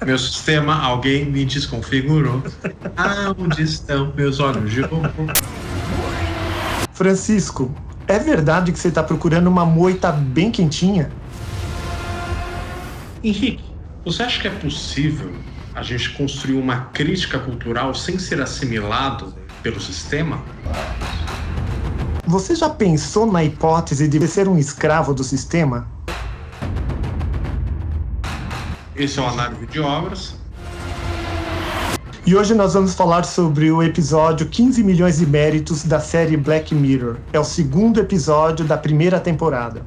Meu sistema, alguém me desconfigurou. Onde estão meus olhos de robô? Francisco, é verdade que você está procurando uma moita bem quentinha? Henrique, você acha que é possível a gente construir uma crítica cultural sem ser assimilado pelo sistema? Você já pensou na hipótese de ser um escravo do sistema? Esse é o Análise de Obras. E hoje nós vamos falar sobre o episódio 15 milhões de méritos da série Black Mirror. É o segundo episódio da primeira temporada.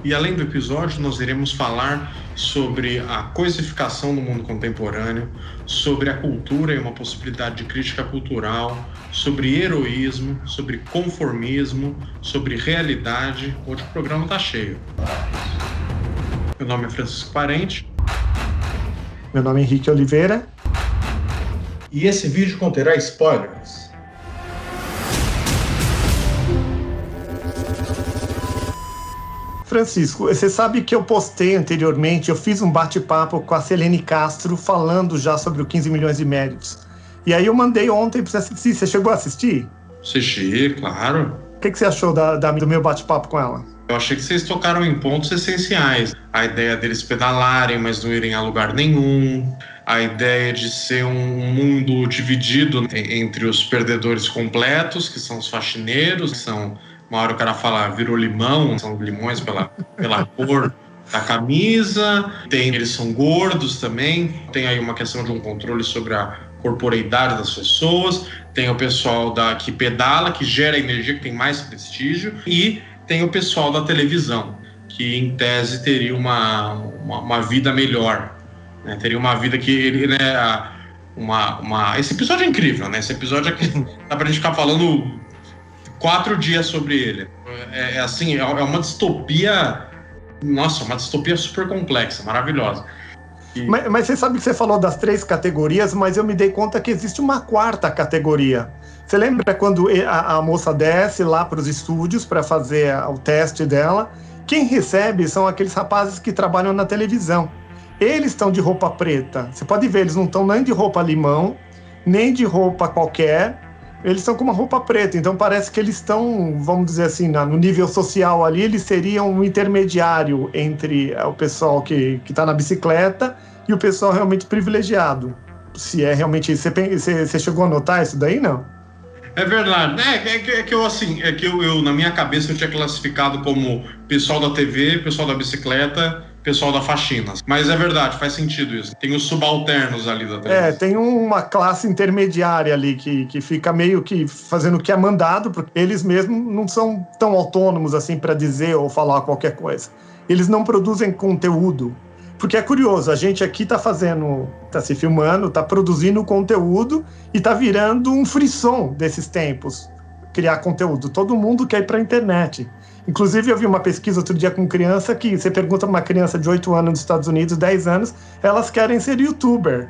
E além do episódio, nós iremos falar sobre a coisificação do mundo contemporâneo, sobre a cultura e uma possibilidade de crítica cultural, sobre heroísmo, sobre conformismo, sobre realidade. Hoje o programa está cheio. Meu nome é Francisco Parente. Meu nome é Henrique Oliveira. E esse vídeo conterá spoilers. Francisco, você sabe que eu postei anteriormente, eu fiz um bate-papo com a Selene Castro falando já sobre o 15 milhões de méritos. E aí eu mandei ontem para você assistir. Você chegou a assistir? Assisti, claro. O que você achou do meu bate-papo com ela? Eu achei que vocês tocaram em pontos essenciais. A ideia deles pedalarem, mas não irem a lugar nenhum. A ideia de ser um mundo dividido entre os perdedores completos, que são os faxineiros, que são... Uma hora o cara fala, virou limão, são limões pela cor da camisa. Eles são gordos também. Tem aí uma questão de um controle sobre a corporeidade das pessoas. Tem o pessoal que pedala, que gera energia, que tem mais prestígio. E tem o pessoal da televisão, que em tese teria uma vida melhor, né? Teria uma vida que ele, né, esse episódio é incrível, né? Esse episódio aqui dá pra gente ficar falando 4 dias sobre ele. É uma distopia, nossa, uma distopia super complexa, maravilhosa. Mas você sabe que você falou das 3 categorias, mas eu me dei conta que existe uma 4ª categoria. Você lembra quando a moça desce lá para os estúdios para fazer o teste dela? Quem recebe são aqueles rapazes que trabalham na televisão. Eles estão de roupa preta. Você pode ver, eles não estão nem de roupa limão, nem de roupa qualquer. Eles estão com uma roupa preta. Então parece que eles estão, vamos dizer assim, no nível social ali, eles seriam um intermediário entre o pessoal que está na bicicleta e o pessoal realmente privilegiado. Se é realmente isso. Você chegou a notar isso daí, não? É verdade. Eu na minha cabeça eu tinha classificado como pessoal da TV, pessoal da bicicleta, pessoal da faxina. Mas é verdade, faz sentido isso. Tem os subalternos ali da TV. Tem uma classe intermediária ali que fica meio que fazendo o que é mandado, porque eles mesmos não são tão autônomos assim para dizer ou falar qualquer coisa. Eles não produzem conteúdo. Porque é curioso, a gente aqui tá se filmando, tá produzindo conteúdo e tá virando um frisson desses tempos, criar conteúdo. Todo mundo quer ir pra internet. Inclusive, eu vi uma pesquisa outro dia com criança que você pergunta pra uma criança de 8 anos nos Estados Unidos, 10 anos, elas querem ser youtuber.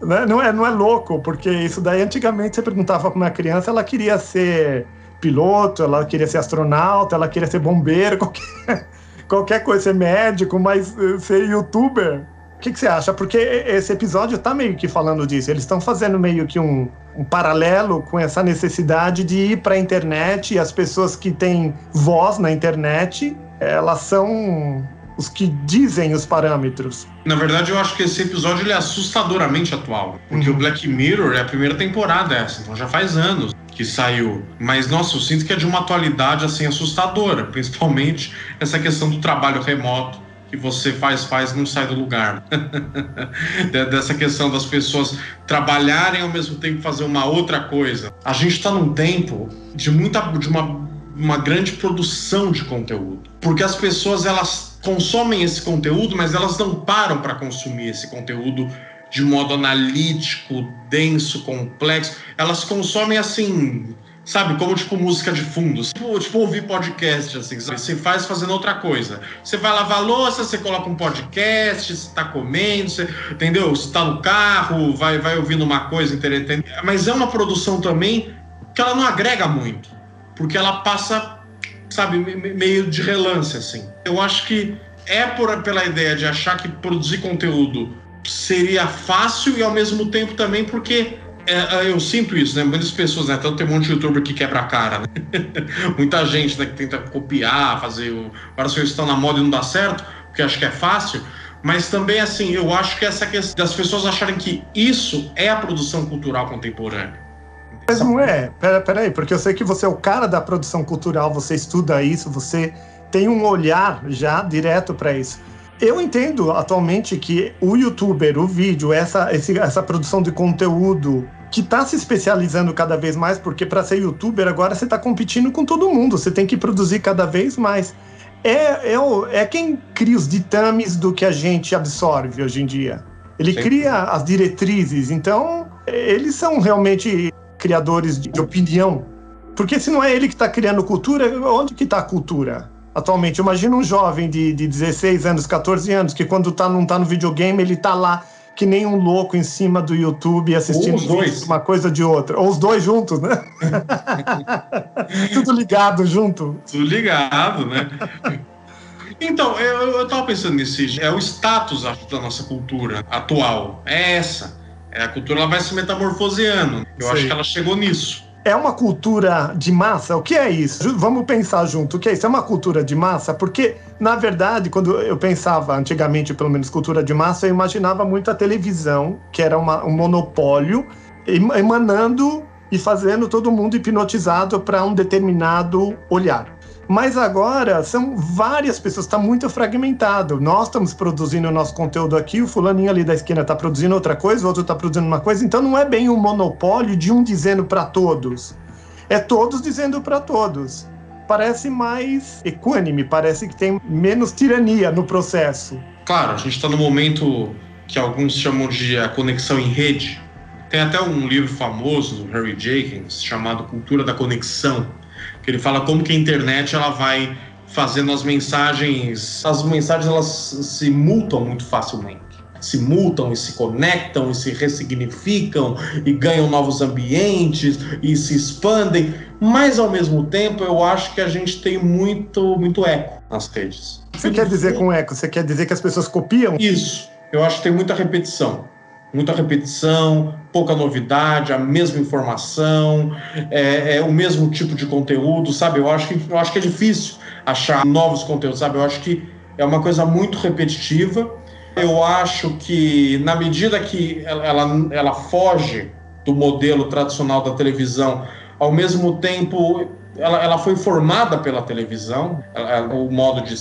Né? Não é louco, porque isso daí antigamente você perguntava pra uma criança, ela queria ser piloto, ela queria ser astronauta, ela queria ser bombeiro, qualquer coisa, ser médico, mas ser youtuber, o que você acha? Porque esse episódio tá meio que falando disso. Eles estão fazendo meio que um paralelo com essa necessidade de ir pra internet, e as pessoas que têm voz na internet, elas são os que dizem os parâmetros. Na verdade, eu acho que esse episódio ele é assustadoramente atual. Porque o Black Mirror é a primeira temporada essa, então já faz anos que saiu. Mas, nossa, eu sinto que é de uma atualidade, assim, assustadora. Principalmente essa questão do trabalho remoto, que você faz e não sai do lugar. Dessa questão das pessoas trabalharem ao mesmo tempo fazer uma outra coisa. A gente está num tempo de uma grande produção de conteúdo. Porque as pessoas, elas consomem esse conteúdo, mas elas não param para consumir esse conteúdo de modo analítico, denso, complexo. Elas consomem assim, sabe, como tipo música de fundo, tipo ouvir podcast, assim, sabe? Você faz fazendo outra coisa. Você vai lavar a louça, você coloca um podcast, você tá comendo, você, entendeu? Você tá no carro, vai ouvindo uma coisa interessante. Mas é uma produção também que ela não agrega muito, porque ela passa, sabe, meio de relance, assim. Eu acho que pela ideia de achar que produzir conteúdo seria fácil e ao mesmo tempo também porque eu sinto isso, né? Muitas pessoas, né? Tanto tem um monte de youtuber que quebra a cara, né? Muita gente, né, que tenta copiar, fazer... Agora as coisas estão na moda e não dá certo, porque acho que é fácil. Mas também, assim, eu acho que essa questão das pessoas acharem que isso é a produção cultural contemporânea. Mas não é. Peraí, porque eu sei que você é o cara da produção cultural, você estuda isso, você tem um olhar já direto para isso. Eu entendo atualmente que o youtuber, o vídeo, essa produção de conteúdo que está se especializando cada vez mais, porque para ser youtuber agora você está competindo com todo mundo, você tem que produzir cada vez mais. É quem cria os ditames do que a gente absorve hoje em dia. Ele cria as diretrizes, então eles são realmente criadores de opinião. Porque se não é ele que está criando cultura, onde que está a cultura? Atualmente, imagina um jovem de 16 anos, 14 anos, que quando não tá no videogame, ele tá lá que nem um louco em cima do YouTube assistindo os dois. Uma coisa de outra. Ou os dois juntos, né? Tudo ligado junto. Tudo ligado, né? Então, eu tava pensando nisso. É o status, acho, da nossa cultura atual. É essa. A cultura, ela vai se metamorfoseando. Eu acho que ela chegou nisso. É uma cultura de massa? O que é isso? Vamos pensar junto. O que é isso? É uma cultura de massa? Porque, na verdade, quando eu pensava, antigamente, pelo menos, cultura de massa, eu imaginava muito a televisão, que era um monopólio, emanando e fazendo todo mundo hipnotizado para um determinado olhar. Mas agora são várias pessoas, está muito fragmentado. Nós estamos produzindo o nosso conteúdo aqui, o fulaninho ali da esquina está produzindo outra coisa, o outro está produzindo uma coisa, então não é bem um monopólio de um dizendo para todos. É todos dizendo para todos. Parece mais equânime, parece que tem menos tirania no processo. Claro, a gente está no momento que alguns chamam de a conexão em rede. Tem até um livro famoso do Harry Jenkins chamado Cultura da Conexão, que ele fala como que a internet ela vai fazendo as mensagens elas se mutam muito facilmente, se mutam e se conectam e se ressignificam e ganham novos ambientes e se expandem, mas ao mesmo tempo eu acho que a gente tem muito eco nas redes. Você quer dizer com eco? Você quer dizer que as pessoas copiam? Isso, eu acho que tem muita repetição, pouca novidade, a mesma informação, o mesmo tipo de conteúdo, sabe? Eu acho que é difícil achar novos conteúdos, sabe? Eu acho que é uma coisa muito repetitiva. Eu acho que, na medida que ela foge do modelo tradicional da televisão, ao mesmo tempo, ela foi formada pela televisão, o modo de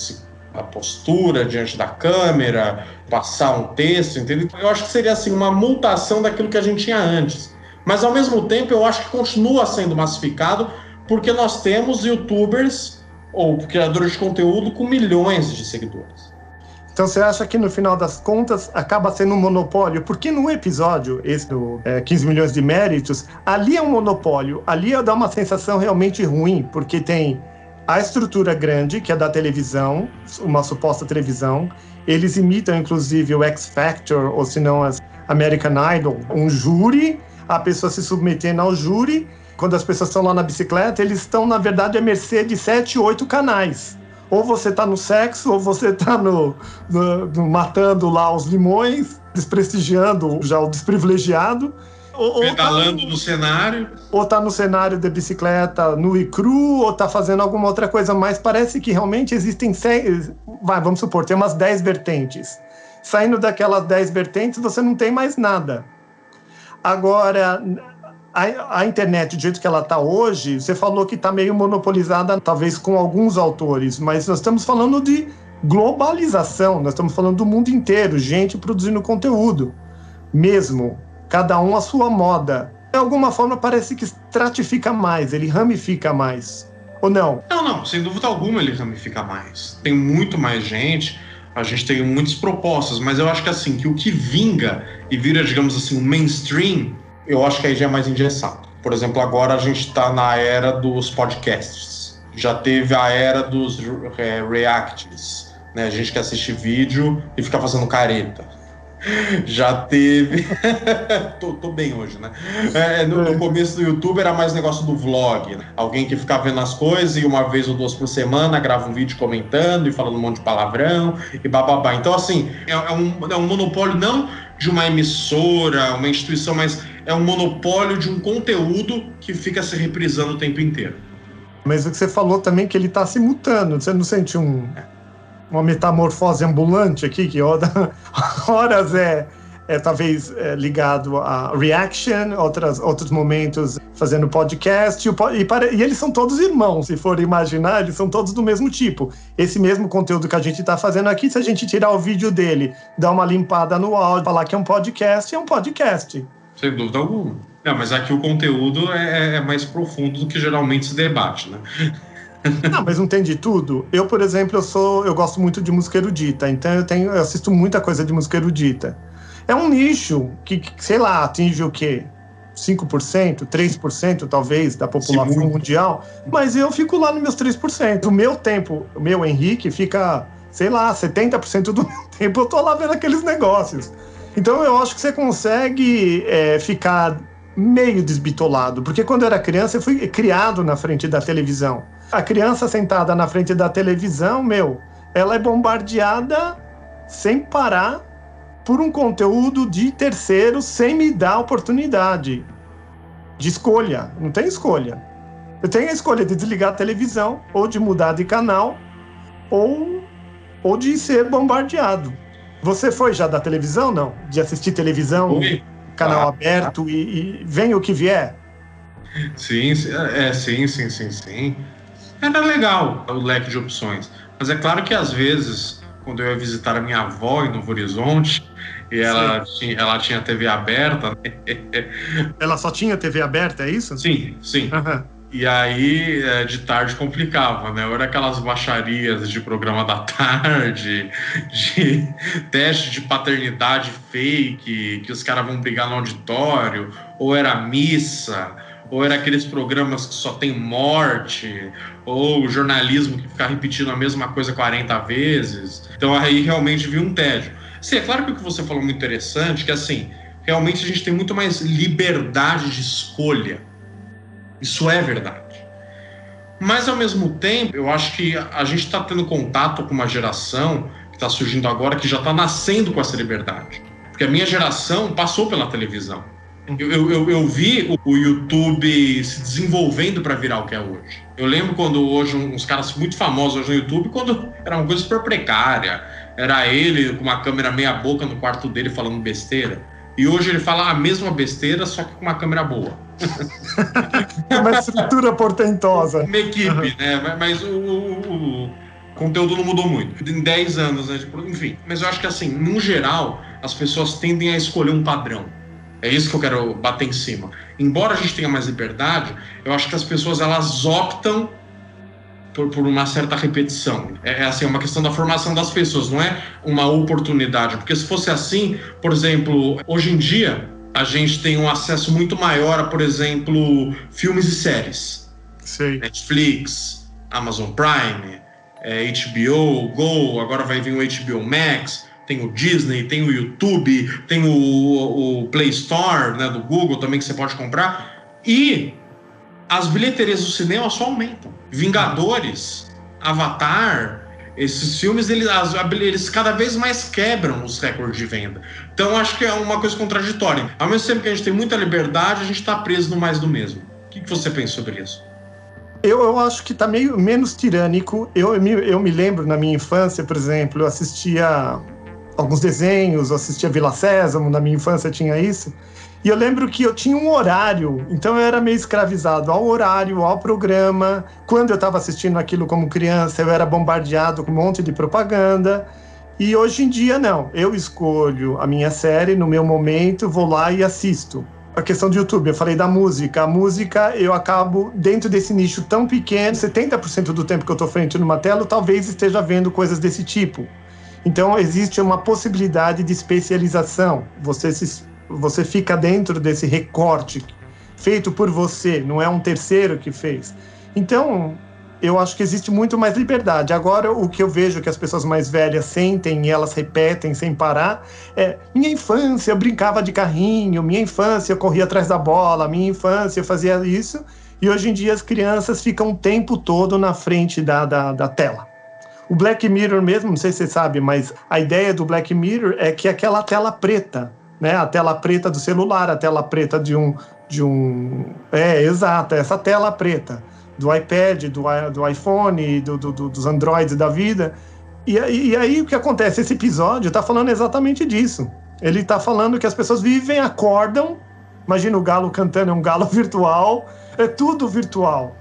a postura diante da câmera, passar um texto, entendeu? Eu acho que seria assim uma mutação daquilo que a gente tinha antes. Mas ao mesmo tempo eu acho que continua sendo massificado porque nós temos youtubers ou criadores de conteúdo com milhões de seguidores. Então você acha que no final das contas acaba sendo um monopólio? Porque no episódio, esse do 15 milhões de méritos, ali é um monopólio, ali dá uma sensação realmente ruim, porque tem a estrutura grande, que é da televisão, uma suposta televisão. Eles imitam, inclusive, o X Factor, ou se não, as American Idol. Um júri, a pessoa se submetendo ao júri. Quando as pessoas estão lá na bicicleta, eles estão, na verdade, à mercê de 7, 8 canais. Ou você está no sexo, ou você está no matando lá os limões, desprestigiando já o desprivilegiado. Pedalando no cenário. Ou tá no cenário de bicicleta nu e cru, ou tá fazendo alguma outra coisa, mas parece que realmente existem vamos supor, tem umas 10 vertentes. Saindo daquelas 10 vertentes, você não tem mais nada. Agora, a internet, do jeito que ela tá hoje, você falou que tá meio monopolizada, talvez com alguns autores, mas nós estamos falando de globalização, nós estamos falando do mundo inteiro, gente produzindo conteúdo, mesmo. Cada um a sua moda. De alguma forma parece que estratifica mais, ele ramifica mais. Ou não? Não, sem dúvida alguma ele ramifica mais. Tem muito mais gente, a gente tem muitas propostas, mas eu acho que assim, que o que vinga e vira, digamos assim, um mainstream, eu acho que aí já é mais engessado. Por exemplo, agora a gente está na era dos podcasts. Já teve a era dos reacts, né? A gente que assiste vídeo e fica fazendo careta. Já teve. tô bem hoje, né? No começo do YouTube era mais negócio do vlog, né? Alguém que ficava vendo as coisas e uma vez ou duas por semana grava um vídeo comentando e falando um monte de palavrão e bababá. Então, assim, é um monopólio não de uma emissora, uma instituição, mas é um monopólio de um conteúdo que fica se reprisando o tempo inteiro. Mas o que você falou também é que ele está se mutando. Você não sente uma metamorfose ambulante aqui, que horas talvez ligado a reaction, outros momentos fazendo podcast, e eles são todos irmãos, se for imaginar, eles são todos do mesmo tipo. Esse mesmo conteúdo que a gente está fazendo aqui, se a gente tirar o vídeo dele, dar uma limpada no áudio, falar que é um podcast. Sem dúvida alguma. Não, mas aqui o conteúdo é mais profundo do que geralmente se debate, né? Não, mas não tem de tudo. Eu, por exemplo, eu gosto muito de música erudita, então eu assisto muita coisa de música erudita. É um nicho que, sei lá, atinge o quê? 5%, 3% talvez da população mundial, mas eu fico lá nos meus 3%. O meu tempo, o meu Henrique, fica, sei lá, 70% do meu tempo eu tô lá vendo aqueles negócios. Então eu acho que você consegue ficar meio desbitolado, porque quando eu era criança eu fui criado na frente da televisão. A criança sentada na frente da televisão, ela é bombardeada sem parar por um conteúdo de terceiros sem me dar oportunidade de escolha. Não tem escolha. Eu tenho a escolha de desligar a televisão, ou de mudar de canal, ou de ser bombardeado. Você foi já da televisão, não? De assistir televisão, canal aberto e vem o que vier? Sim. Era legal o leque de opções. Mas é claro que às vezes, quando eu ia visitar a minha avó em Novo Horizonte, e ela tinha TV aberta. Ela só tinha TV aberta, é isso? Sim. Uhum. E aí, de tarde complicava, né? Ou era aquelas baixarias de programa da tarde, de teste de paternidade fake, que os caras vão brigar no auditório, ou era missa, ou era aqueles programas que só tem morte, ou jornalismo que fica repetindo a mesma coisa 40 vezes. Então aí realmente vi um tédio. Sim, é claro que o que você falou é muito interessante, que assim, realmente a gente tem muito mais liberdade de escolha. Isso é verdade. Mas ao mesmo tempo, eu acho que a gente está tendo contato com uma geração que está surgindo agora, que já está nascendo com essa liberdade. Porque a minha geração passou pela televisão. Eu vi o YouTube se desenvolvendo para virar o que é hoje. Eu lembro quando hoje uns caras muito famosos hoje no YouTube, quando era uma coisa super precária, era ele com uma câmera meia boca no quarto dele falando besteira. E hoje ele fala a mesma besteira, só que com uma câmera boa. Uma estrutura portentosa. Uma equipe, né? Mas o conteúdo não mudou muito. Em 10 anos, né? Enfim. Mas eu acho que assim, no geral, as pessoas tendem a escolher um padrão. É isso que eu quero bater em cima. Embora a gente tenha mais liberdade, eu acho que as pessoas elas optam por uma certa repetição. É assim, uma questão da formação das pessoas, não é uma oportunidade. Porque se fosse assim, por exemplo, hoje em dia, a gente tem um acesso muito maior a, por exemplo, filmes e séries. Sim. Netflix, Amazon Prime, HBO Go, agora vai vir o HBO Max, tem o Disney, tem o YouTube, tem o Play Store, né, do Google também que você pode comprar. E as bilheterias do cinema só aumentam. Vingadores, Avatar, esses filmes, eles cada vez mais quebram os recordes de venda. Então, acho que é uma coisa contraditória. Ao mesmo tempo que a gente tem muita liberdade, a gente está preso no mais do mesmo. O que você pensa sobre isso? Eu acho que está meio menos tirânico. Eu me lembro, na minha infância, por exemplo, eu assistia alguns desenhos, eu assistia Vila Sésamo, na minha infância tinha isso. E eu lembro que eu tinha um horário, então eu era meio escravizado ao horário, ao programa. Quando eu estava assistindo aquilo como criança, eu era bombardeado com um monte de propaganda. E hoje em dia, não. Eu escolho a minha série no meu momento, vou lá e assisto. A questão do YouTube, eu falei da música. A música, eu acabo, dentro desse nicho tão pequeno, 70% do tempo que eu estou frente numa tela, eu talvez esteja vendo coisas desse tipo. Então, existe uma possibilidade de especialização. Você fica dentro desse recorte feito por você, não é um terceiro que fez. Então, eu acho que existe muito mais liberdade. Agora, o que eu vejo que as pessoas mais velhas sentem e elas repetem sem parar é: minha infância eu brincava de carrinho, minha infância eu corria atrás da bola, minha infância eu fazia isso. E hoje em dia as crianças ficam o tempo todo na frente da tela. O Black Mirror mesmo, não sei se você sabe, mas a ideia do Black Mirror é que aquela tela preta, né? A tela preta do celular, a tela preta de um... exato, essa tela preta do iPad, do iPhone, dos Androids da vida. E aí o que acontece? Esse episódio está falando exatamente disso. Ele está falando que as pessoas vivem, acordam, imagina o galo cantando, é um galo virtual, é tudo virtual.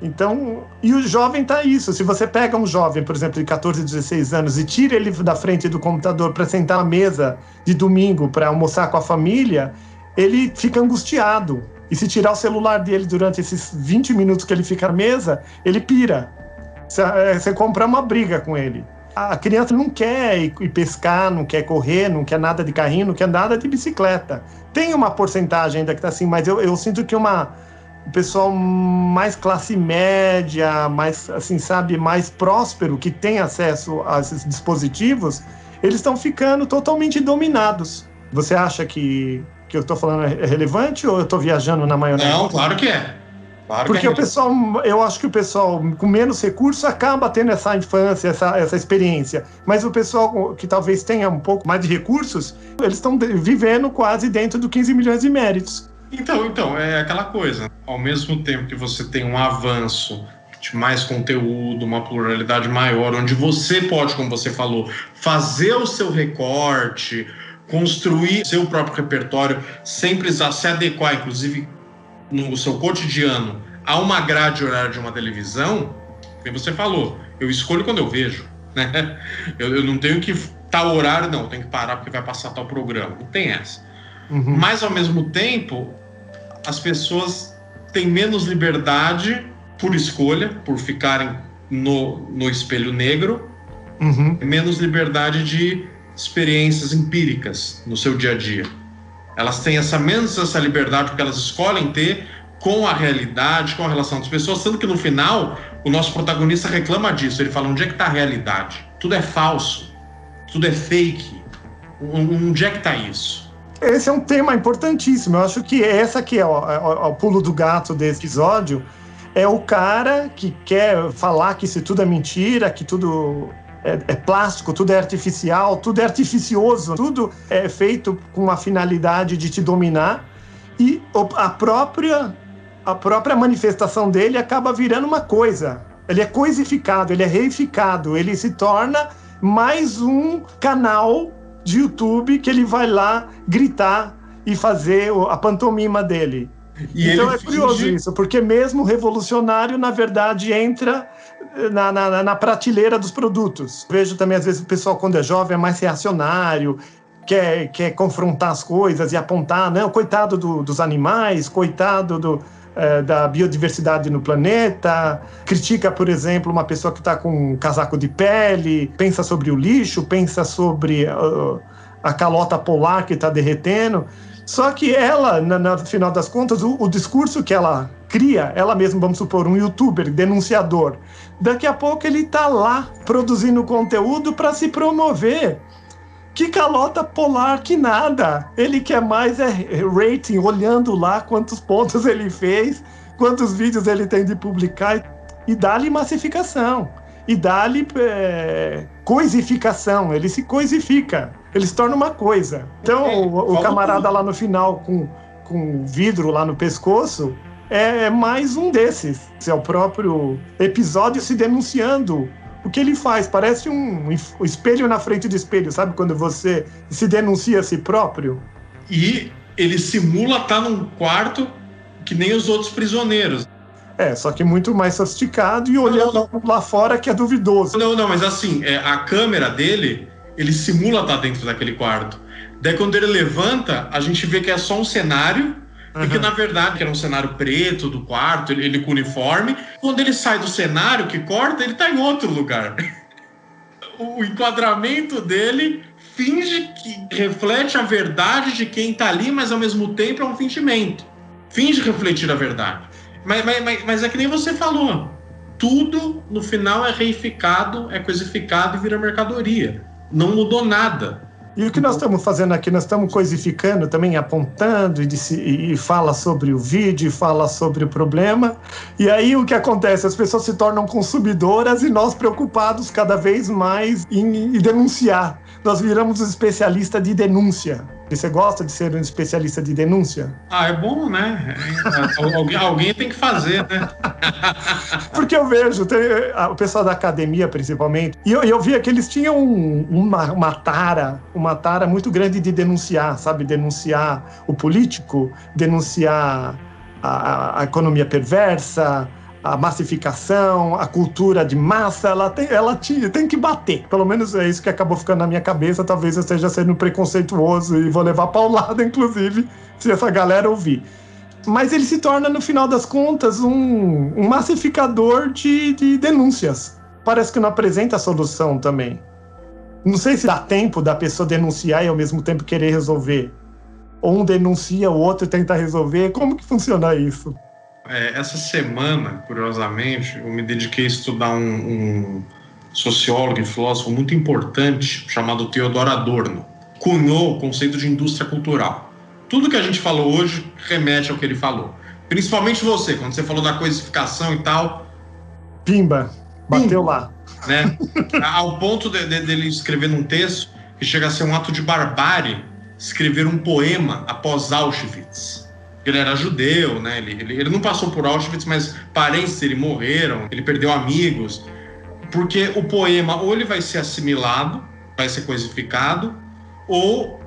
Então, e o jovem tá isso. Se você pega um jovem, por exemplo, de 14, 16 anos e tira ele da frente do computador para sentar à mesa de domingo para almoçar com a família, ele fica angustiado. E se tirar o celular dele durante esses 20 minutos que ele fica à mesa, ele pira. Você compra uma briga com ele. A criança não quer ir pescar, não quer correr, não quer nada de carrinho, não quer nada de bicicleta. Tem uma porcentagem ainda que tá assim, mas eu sinto que o pessoal mais classe média, mais, assim, sabe, mais próspero, que tem acesso a esses dispositivos, eles estão ficando totalmente dominados. Você acha que eu estou falando é relevante ou eu estou viajando na maionese? Não, claro que é. Claro porque que é. O pessoal, eu acho que o pessoal com menos recursos acaba tendo essa infância, essa experiência. Mas o pessoal que talvez tenha um pouco mais de recursos, eles estão vivendo quase dentro do 15 milhões de méritos. Então, é aquela coisa. Ao mesmo tempo que você tem um avanço de mais conteúdo, uma pluralidade maior, onde você pode, como você falou, fazer o seu recorte, construir seu próprio repertório, sem precisar se adequar, inclusive no seu cotidiano, a uma grade horária de uma televisão, como você falou, eu escolho quando eu vejo, né? Eu não tenho que tal horário, não, eu tenho que parar porque vai passar tal programa. Não tem essa. Uhum. Mas, ao mesmo tempo, as pessoas têm menos liberdade por escolha, por ficarem no espelho negro, menos liberdade de experiências empíricas no seu dia a dia. Elas têm menos essa liberdade porque elas escolhem ter com a realidade, com a relação das pessoas, sendo que no final o nosso protagonista reclama disso. Ele fala: onde é que está a realidade? Tudo é falso, tudo é fake. Onde é que está isso? Esse é um tema importantíssimo. Eu acho que essa aqui é o pulo do gato desse episódio. É o cara que quer falar que isso tudo é mentira, que tudo é plástico, tudo é artificial, tudo é artificioso, tudo é feito com uma finalidade de te dominar. E a própria manifestação dele acaba virando uma coisa. Ele é coisificado, ele é reificado, ele se torna mais um canal de YouTube que ele vai lá gritar e fazer a pantomima dele. E então é curioso isso, porque mesmo o revolucionário, na verdade, entra na prateleira dos produtos. Vejo também, às vezes, o pessoal, quando é jovem, é mais reacionário, quer confrontar as coisas e apontar, não, coitado dos animais, coitado da biodiversidade no planeta, critica, por exemplo, uma pessoa que está com um casaco de pele, pensa sobre o lixo, pensa sobre a calota polar que está derretendo. Só que ela, no final das contas, o discurso que ela cria, ela mesma, vamos supor, um youtuber, denunciador, daqui a pouco ele está lá produzindo conteúdo para se promover. Que calota polar, que nada. Ele quer mais rating, olhando lá quantos pontos ele fez, quantos vídeos ele tem de publicar, e dá-lhe massificação, e dá-lhe coisificação. Ele se coisifica, ele se torna uma coisa. Então, o camarada lá no final, com vidro lá no pescoço, é mais um desses. É o próprio episódio se denunciando. O que ele faz? Parece um espelho na frente do espelho, sabe? Quando você se denuncia a si próprio. E ele simula estar num quarto que nem os outros prisioneiros. Só que muito mais sofisticado e olhando lá fora que é duvidoso. Não, mas assim, a câmera dele, ele simula estar dentro daquele quarto. Daí quando ele levanta, a gente vê que é só um cenário, e que na verdade era um cenário preto do quarto, ele com uniforme. Quando ele sai do cenário que corta, ele tá em outro lugar. O enquadramento dele finge que reflete a verdade de quem tá ali, mas ao mesmo tempo é um fingimento. Finge refletir a verdade. Mas é que nem você falou. tudo no final é reificado, é coisificado e vira mercadoria. Não mudou nada. E o que nós estamos fazendo aqui, nós estamos coisificando também, apontando e fala sobre o vídeo, fala sobre o problema. E aí o que acontece? As pessoas se tornam consumidoras e nós preocupados cada vez mais em denunciar. Nós viramos um especialista de denúncia. Você gosta de ser um especialista de denúncia? É bom, né? Alguém tem que fazer, né? Porque eu vejo, o pessoal da academia, principalmente, e eu via que eles tinham uma tara muito grande de denunciar, sabe? Denunciar o político, denunciar a economia perversa, a massificação, a cultura de massa, ela tem que bater. Pelo menos é isso que acabou ficando na minha cabeça. Talvez eu esteja sendo preconceituoso e vou levar paulada, inclusive, se essa galera ouvir. Mas ele se torna, no final das contas, um massificador de denúncias. Parece que não apresenta a solução também. Não sei se dá tempo da pessoa denunciar e ao mesmo tempo querer resolver. Ou um denuncia, o outro tenta resolver. Como que funciona isso? Essa semana, curiosamente, eu me dediquei a estudar um sociólogo e filósofo muito importante chamado Theodor Adorno. Cunhou o conceito de indústria cultural. Tudo que a gente falou hoje remete ao que ele falou. Principalmente você, quando você falou da coisificação e tal. Pimba, bateu lá. Né? Ao ponto dele escrever num texto que chega a ser um ato de barbárie escrever um poema após Auschwitz. Ele era judeu, né? Ele não passou por Auschwitz, mas parentes dele morreram, ele perdeu amigos. Porque o poema ou ele vai ser assimilado, vai ser coisificado, ou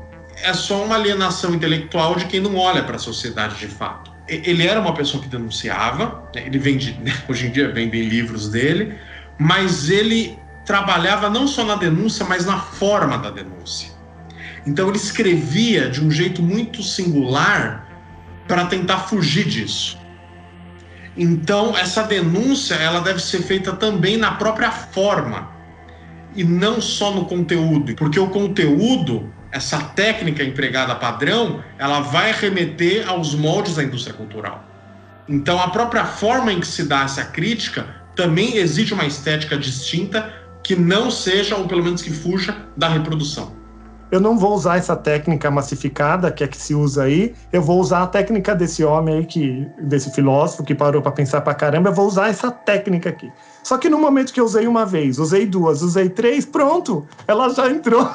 é só uma alienação intelectual de quem não olha para a sociedade de fato. Ele era uma pessoa que denunciava, ele vende, hoje em dia vendem livros dele, mas ele trabalhava não só na denúncia, mas na forma da denúncia. Então ele escrevia de um jeito muito singular para tentar fugir disso. Então essa denúncia ela deve ser feita também na própria forma e não só no conteúdo, porque o conteúdo, essa técnica empregada padrão, ela vai remeter aos moldes da indústria cultural. Então a própria forma em que se dá essa crítica também exige uma estética distinta que não seja, ou pelo menos que fuja, da reprodução. Eu não vou usar essa técnica massificada que se usa aí, eu vou usar a técnica desse homem aí, desse filósofo que parou para pensar pra caramba, eu vou usar essa técnica aqui. Só que no momento que eu usei uma vez, usei duas, usei três, pronto, ela já entrou,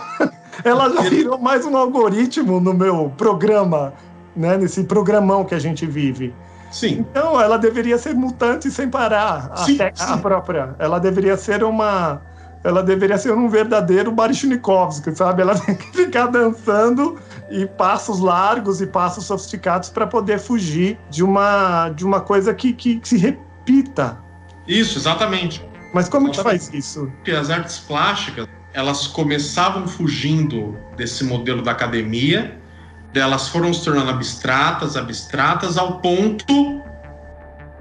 ela já virou mais um algoritmo no meu programa, né, nesse programão que a gente vive. Sim. Então ela deveria ser mutante sem parar, a própria, ela deveria ser um verdadeiro Baryshnikovsky, sabe? Ela tem que ficar dançando e passos largos e passos sofisticados para poder fugir de uma coisa que se repita. Isso, exatamente. Mas como que faz isso? Porque as artes plásticas, elas começavam fugindo desse modelo da academia, elas foram se tornando abstratas, ao ponto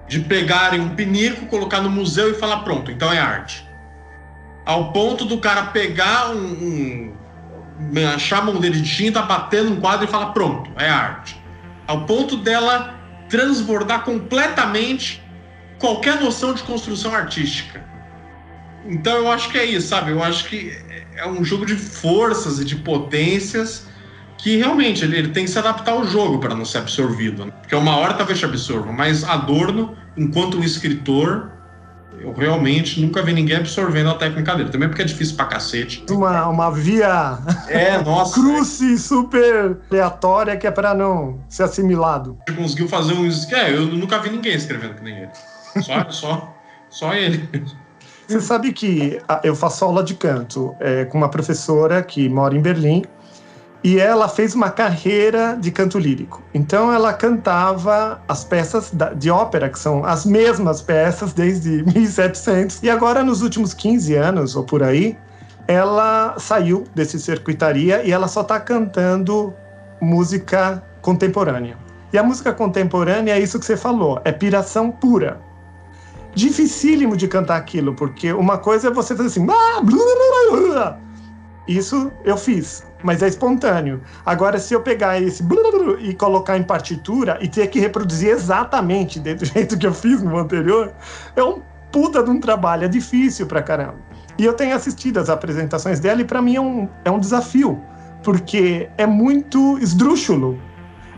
de pegarem um pinico, colocar no museu e falar, pronto, então é arte. Ao ponto do cara pegar achar a mão dele de tinta, bater num quadro e falar, pronto, é arte. Ao ponto dela transbordar completamente qualquer noção de construção artística. Então eu acho que é isso, sabe? Eu acho que é um jogo de forças e de potências que realmente ele tem que se adaptar ao jogo para não ser absorvido. Né? Porque uma hora talvez te absorva, mas Adorno, enquanto um escritor, eu realmente nunca vi ninguém absorvendo a técnica dele. Também porque é difícil pra cacete. Uma via cruce super aleatória que é pra não ser assimilado. Ele conseguiu fazer eu nunca vi ninguém escrevendo que nem ele. Só ele. Você sabe que eu faço aula de canto com uma professora que mora em Berlim. E ela fez uma carreira de canto lírico. Então ela cantava as peças de ópera, que são as mesmas peças desde 1700. E agora, nos últimos 15 anos, ou por aí, ela saiu desse circuitaria e ela só está cantando música contemporânea. E a música contemporânea é isso que você falou, é piração pura. Dificílimo de cantar aquilo, porque uma coisa é você fazer assim... Isso eu fiz, mas é espontâneo. Agora, se eu pegar esse e colocar em partitura e ter que reproduzir exatamente do jeito que eu fiz no anterior, é um puta de um trabalho, é difícil pra caramba. E eu tenho assistido as apresentações dela e pra mim é um desafio, porque é muito esdrúxulo.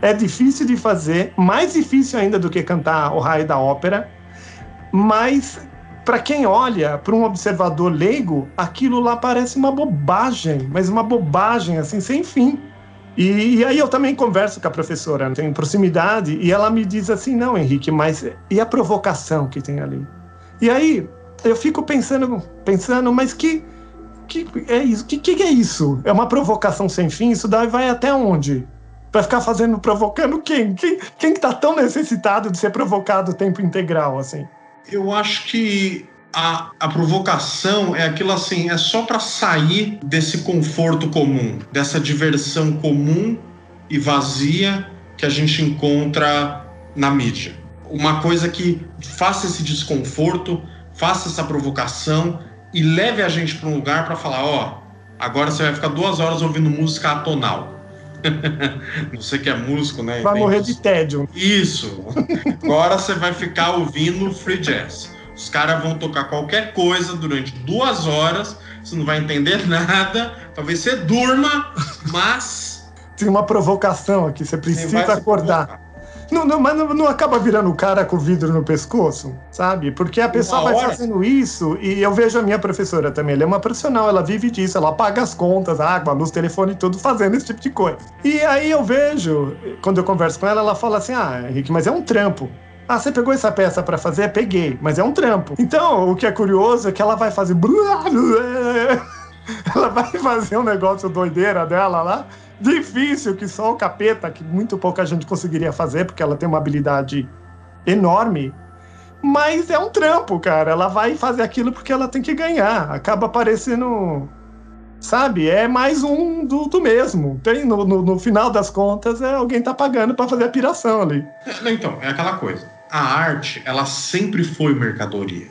É difícil de fazer, mais difícil ainda do que cantar O Raio da Ópera, mas para quem olha, para um observador leigo, aquilo lá parece uma bobagem, mas uma bobagem assim, sem fim. E aí eu também converso com a professora, tenho proximidade, e ela me diz assim, não, Henrique, mas e a provocação que tem ali? E aí eu fico pensando, mas que é isso? Que é isso? É uma provocação sem fim? Isso daí vai até onde? Pra ficar provocando quem? Quem que tá tão necessitado de ser provocado o tempo integral, assim? Eu acho que a provocação é aquilo assim, é só para sair desse conforto comum, dessa diversão comum e vazia que a gente encontra na mídia. Uma coisa que faça esse desconforto, faça essa provocação e leve a gente para um lugar para falar, ó, agora você vai ficar 2 horas ouvindo música atonal. Você que é músico, né? Vai morrer de tédio. Isso. Agora você vai ficar ouvindo free jazz. Os caras vão tocar qualquer coisa durante 2 horas, você não vai entender nada, talvez você durma, mas... Tem uma provocação aqui, você precisa acordar. Mas não acaba virando o cara com o vidro no pescoço, sabe? Porque a pessoa vai fazendo isso, e eu vejo a minha professora também, ela é uma profissional, ela vive disso, ela paga as contas, água, luz, telefone, tudo, fazendo esse tipo de coisa. E aí eu vejo, quando eu converso com ela, ela fala assim, Henrique, mas é um trampo. Você pegou essa peça pra fazer? Peguei, mas é um trampo. Então, o que é curioso é que ela vai fazer... Ela vai fazer um negócio doideira dela lá, difícil, que só o capeta, que muito pouca gente conseguiria fazer, porque ela tem uma habilidade enorme, mas é um trampo, cara. Ela vai fazer aquilo porque ela tem que ganhar. Acaba parecendo, sabe, é mais um do mesmo. Tem, no final das contas, alguém tá pagando pra fazer a piração ali. Então, é aquela coisa. A arte, ela sempre foi mercadoria.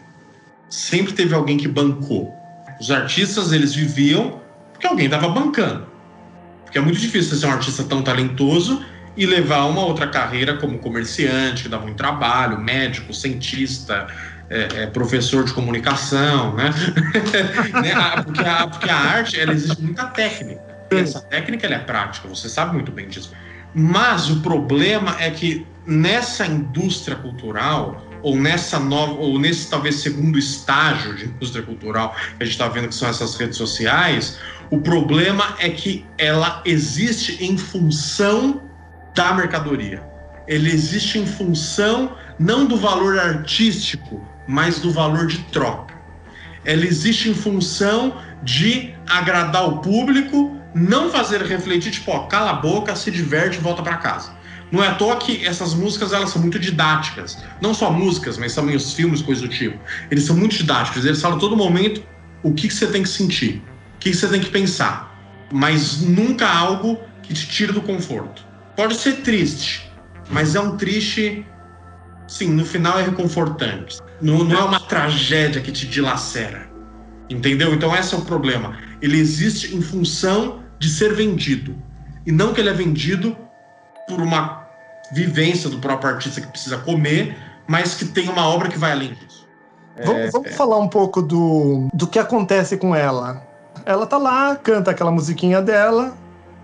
Sempre teve alguém que bancou. Os artistas, eles viviam porque alguém tava bancando. Porque é muito difícil você ser um artista tão talentoso e levar uma outra carreira como comerciante, que dá muito trabalho, médico, cientista, professor de comunicação, né? Porque a arte, ela exige muita técnica. E essa técnica, ela é prática, você sabe muito bem disso. Mas o problema é que nessa indústria cultural, ou nesse talvez segundo estágio de indústria cultural que a gente está vendo que são essas redes sociais, o problema é que ela existe em função da mercadoria. Ele existe em função não do valor artístico, mas do valor de troca. Ela existe em função de agradar o público, não fazer refletir, tipo, cala a boca, se diverte e volta para casa. Não é à toa que essas músicas, elas são muito didáticas. Não só músicas, mas também os filmes, coisas do tipo. Eles são muito didáticos. Eles falam a todo momento o que você tem que sentir, o que você tem que pensar. Mas nunca algo que te tire do conforto. Pode ser triste, mas é um triste... Sim, no final é reconfortante. Não é uma tragédia que te dilacera. Entendeu? Então esse é o problema. Ele existe em função de ser vendido. E não que ele é vendido por uma vivência do próprio artista que precisa comer, mas que tem uma obra que vai além disso. Vamos falar um pouco do que acontece com ela. Ela tá lá, canta aquela musiquinha dela,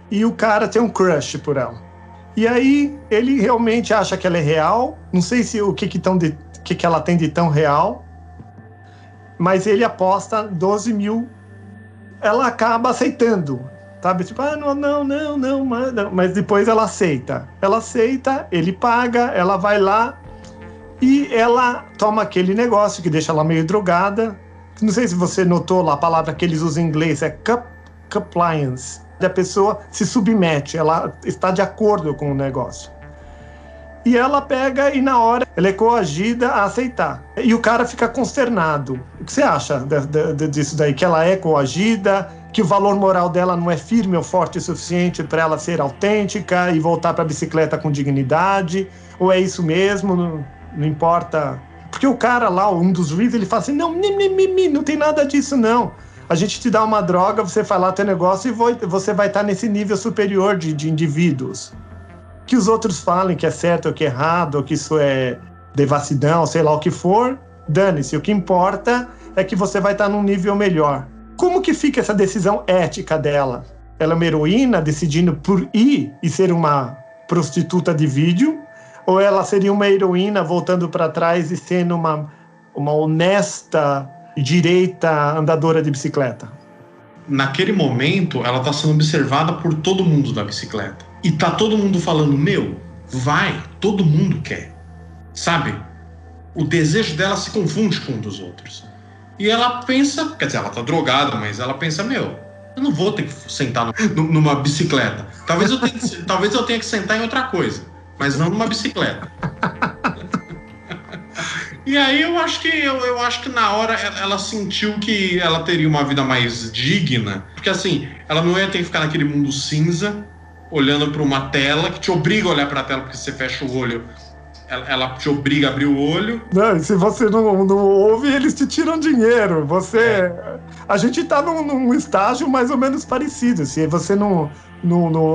e o cara tem um crush por ela. E aí, ele realmente acha que ela é real, não sei se o que ela tem de tão real, mas ele aposta 12 mil, ela acaba aceitando. Sabe, tipo, não, mas depois ela aceita. Ela aceita, ele paga, ela vai lá e ela toma aquele negócio que deixa ela meio drogada. Não sei se você notou lá, a palavra que eles usam em inglês é compliance. A pessoa se submete, ela está de acordo com o negócio. E ela pega e na hora ela é coagida a aceitar. E o cara fica consternado. O que você acha disso daí? Que ela é coagida, que o valor moral dela não é firme ou forte o suficiente para ela ser autêntica e voltar para a bicicleta com dignidade? Ou é isso mesmo? Não importa. Porque o cara lá, um dos juízes, ele fala assim, não tem nada disso não. A gente te dá uma droga, você faz lá teu negócio e você vai estar nesse nível superior de indivíduos. Que os outros falem que é certo ou que é errado, ou que isso é devassidão, sei lá o que for, dane-se, o que importa é que você vai estar num nível melhor. Como que fica essa decisão ética dela? Ela é uma heroína decidindo por ir e ser uma prostituta de vídeo? Ou ela seria uma heroína voltando para trás e sendo uma honesta, direita andadora de bicicleta? Naquele momento, ela tá sendo observada por todo mundo da bicicleta. E tá todo mundo falando, vai, todo mundo quer. Sabe? O desejo dela se confunde com um dos outros. E ela pensa, quer dizer, ela tá drogada, mas ela pensa, eu não vou ter que sentar numa bicicleta. Talvez eu tenha que sentar em outra coisa, mas não numa bicicleta. E aí eu acho que na hora ela sentiu que ela teria uma vida mais digna, porque assim, ela não ia ter que ficar naquele mundo cinza, olhando para uma tela, que te obriga a olhar para a tela, porque você fecha o olho, ela te obriga a abrir o olho. Não, e se você não ouve, eles te tiram dinheiro. A gente tá num estágio mais ou menos parecido. Se você não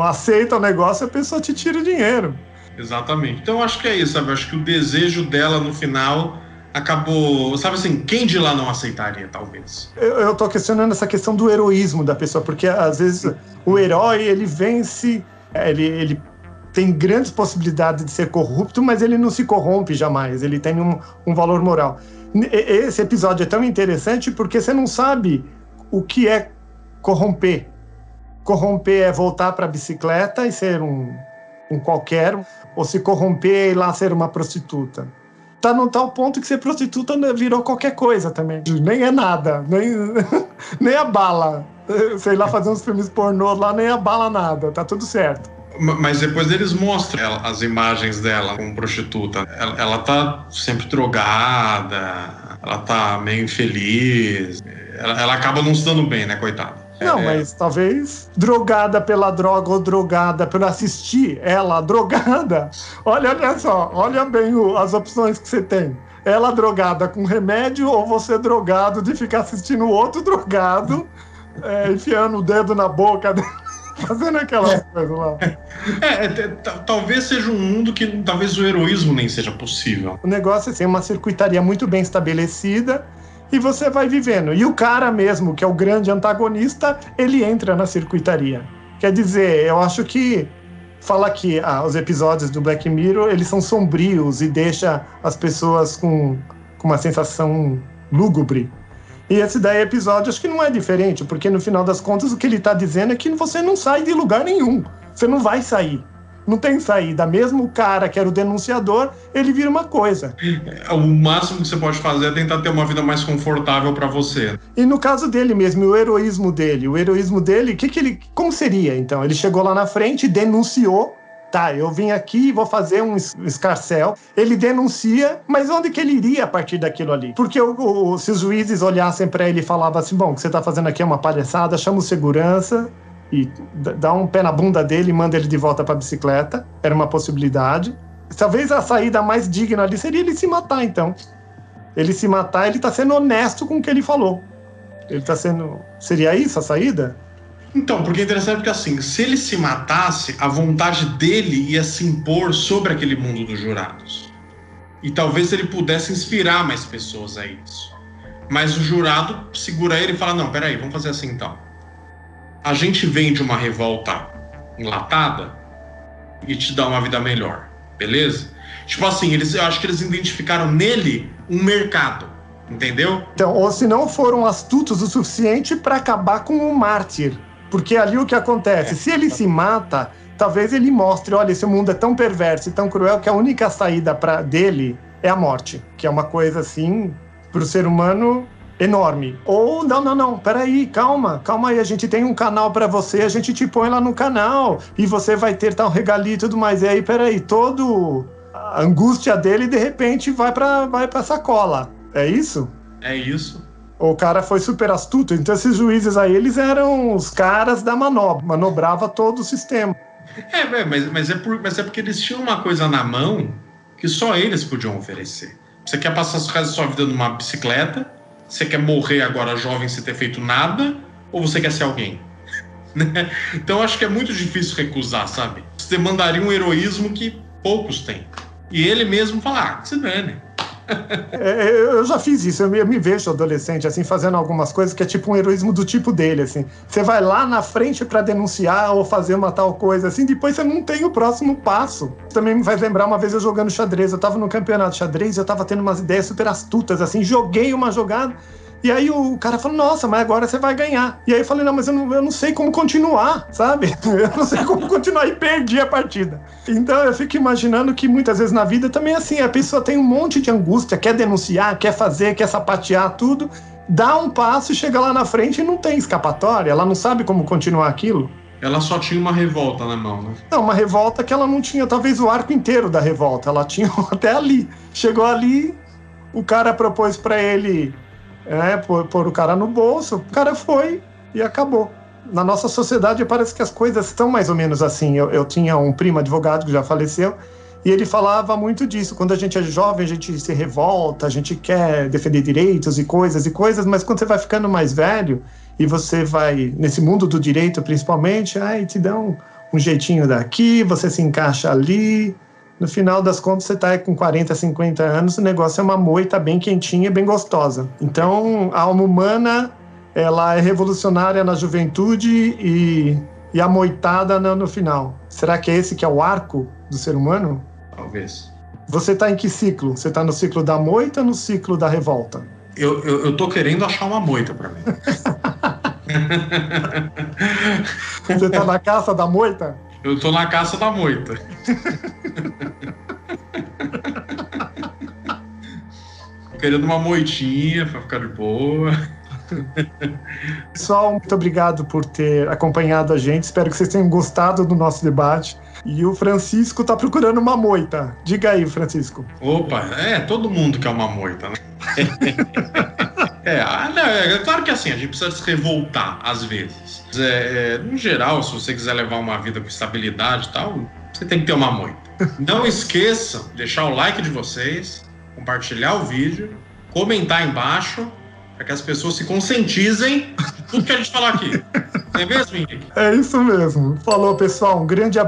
aceita o negócio, a pessoa te tira o dinheiro. Exatamente. Então eu acho que é isso, sabe? Eu acho que o desejo dela no final acabou... Sabe assim, quem de lá não aceitaria, talvez? Eu tô questionando essa questão do heroísmo da pessoa, porque às vezes o herói, ele vence, ele tem grandes possibilidades de ser corrupto, mas ele não se corrompe jamais, ele tem um valor moral. Esse episódio é tão interessante porque você não sabe o que é corromper. Corromper é voltar para a bicicleta e ser um qualquer, ou se corromper é ir lá ser uma prostituta. Tá num tal ponto que ser prostituta virou qualquer coisa também. Nem é nada, nem a bala. Sei lá, fazer uns filmes pornô lá, nem a bala nada, tá tudo certo. Mas depois eles mostram as imagens dela como prostituta. Ela tá sempre drogada, ela tá meio infeliz. Ela acaba não se dando bem, né, coitada? Não, mas talvez drogada pela droga ou drogada por assistir ela drogada. Olha só, olha bem as opções que você tem. Ela drogada com remédio ou você drogado de ficar assistindo o outro drogado, enfiando o dedo na boca dele, fazendo aquela coisa lá. Talvez seja um mundo que talvez o heroísmo nem seja possível. O negócio é assim, uma circuitaria muito bem estabelecida, e você vai vivendo. E o cara mesmo, que é o grande antagonista, ele entra na circuitaria. Quer dizer, eu acho que fala que os episódios do Black Mirror, eles são sombrios e deixa as pessoas com uma sensação lúgubre. E esse daí episódio acho que não é diferente, porque no final das contas o que ele tá dizendo é que você não sai de lugar nenhum. Você não vai sair. Não tem saída. Mesmo o cara que era o denunciador, ele vira uma coisa. O máximo que você pode fazer é tentar ter uma vida mais confortável para você. E no caso dele mesmo, o heroísmo dele, como seria então? Ele chegou lá na frente, denunciou, eu vim aqui e vou fazer um escarcéu. Ele denuncia, mas onde que ele iria a partir daquilo ali? Porque se os juízes olhassem para ele e falavam assim, bom, o que você tá fazendo aqui é uma palhaçada, chama o segurança e dá um pé na bunda dele e manda ele de volta para a bicicleta. Era uma possibilidade. Talvez a saída mais digna ali seria ele se matar, então. Ele se matar, ele tá sendo honesto com o que ele falou. Seria isso a saída? Então, porque é interessante porque assim, se ele se matasse, a vontade dele ia se impor sobre aquele mundo dos jurados. E talvez ele pudesse inspirar mais pessoas a isso. Mas o jurado segura ele e fala, não, peraí, vamos fazer assim então. A gente vende uma revolta enlatada e te dá uma vida melhor, beleza? Tipo assim, eu acho que eles identificaram nele um mercado, entendeu? Então, ou se não foram astutos o suficiente para acabar com o mártir. Porque ali o que acontece? Se ele se mata, talvez ele mostre, olha, esse mundo é tão perverso e tão cruel que a única saída dele é a morte. Que é uma coisa assim, para o ser humano, enorme. Ou, não, peraí, calma aí, a gente tem um canal pra você, a gente te põe lá no canal, e você vai ter tal regalia e tudo mais. E aí, peraí, a angústia dele, de repente, vai pra sacola. É isso? É isso. O cara foi super astuto, então esses juízes aí, eles eram os caras da manobra, manobrava todo o sistema. Mas é porque eles tinham uma coisa na mão que só eles podiam oferecer. Você quer passar o resto da sua vida numa bicicleta? Você quer morrer agora jovem sem ter feito nada? Ou você quer ser alguém? Então acho que é muito difícil recusar, sabe? Você demandaria um heroísmo que poucos têm. E ele mesmo fala, que se dane. Eu já fiz isso, eu me vejo adolescente, assim, fazendo algumas coisas que é tipo um heroísmo do tipo dele, assim. Você vai lá na frente pra denunciar ou fazer uma tal coisa, assim, depois você não tem o próximo passo. Também me faz lembrar uma vez eu jogando xadrez, eu tava no campeonato de xadrez e eu tava tendo umas ideias super astutas, assim, joguei uma jogada. E aí o cara falou, nossa, mas agora você vai ganhar. E aí eu falei, não, mas eu não sei como continuar, sabe? Eu não sei como continuar e perdi a partida. Então eu fico imaginando que muitas vezes na vida também é assim, a pessoa tem um monte de angústia, quer denunciar, quer fazer, quer sapatear tudo, dá um passo e chega lá na frente e não tem escapatória, ela não sabe como continuar aquilo. Ela só tinha uma revolta na mão, né? Não, uma revolta que ela não tinha talvez o arco inteiro da revolta, ela tinha até ali. Chegou ali, o cara propôs pra ele... pôr o cara no bolso, o cara foi e acabou. Na nossa sociedade parece que as coisas estão mais ou menos assim. Eu tinha um primo advogado que já faleceu e ele falava muito disso. Quando a gente é jovem, a gente se revolta, a gente quer defender direitos e coisas, mas quando você vai ficando mais velho e você vai, nesse mundo do direito principalmente, te dão um jeitinho daqui, você se encaixa ali... No final das contas, você tá com 40, 50 anos, o negócio é uma moita bem quentinha e bem gostosa. Então, a alma humana, ela é revolucionária na juventude e amoitada no final. Será que é esse que é o arco do ser humano? Talvez. Você tá em que ciclo? Você tá no ciclo da moita ou no ciclo da revolta? Eu tô querendo achar uma moita pra mim. Você tá na caça da moita? Eu tô na caça da moita. Querendo uma moitinha pra ficar de boa. Pessoal, muito obrigado por ter acompanhado a gente. Espero que vocês tenham gostado do nosso debate. E o Francisco tá procurando uma moita. Diga aí, Francisco. Opa, todo mundo quer uma moita, né? É claro que assim, a gente precisa se revoltar às vezes. No geral, se você quiser levar uma vida com estabilidade e tal, você tem que ter uma moita. Não esqueçam de deixar o like de vocês, compartilhar o vídeo, comentar embaixo, para que as pessoas se conscientizem de tudo que a gente falou aqui. Não é mesmo, Henrique? É isso mesmo. Falou, pessoal. Um grande abraço.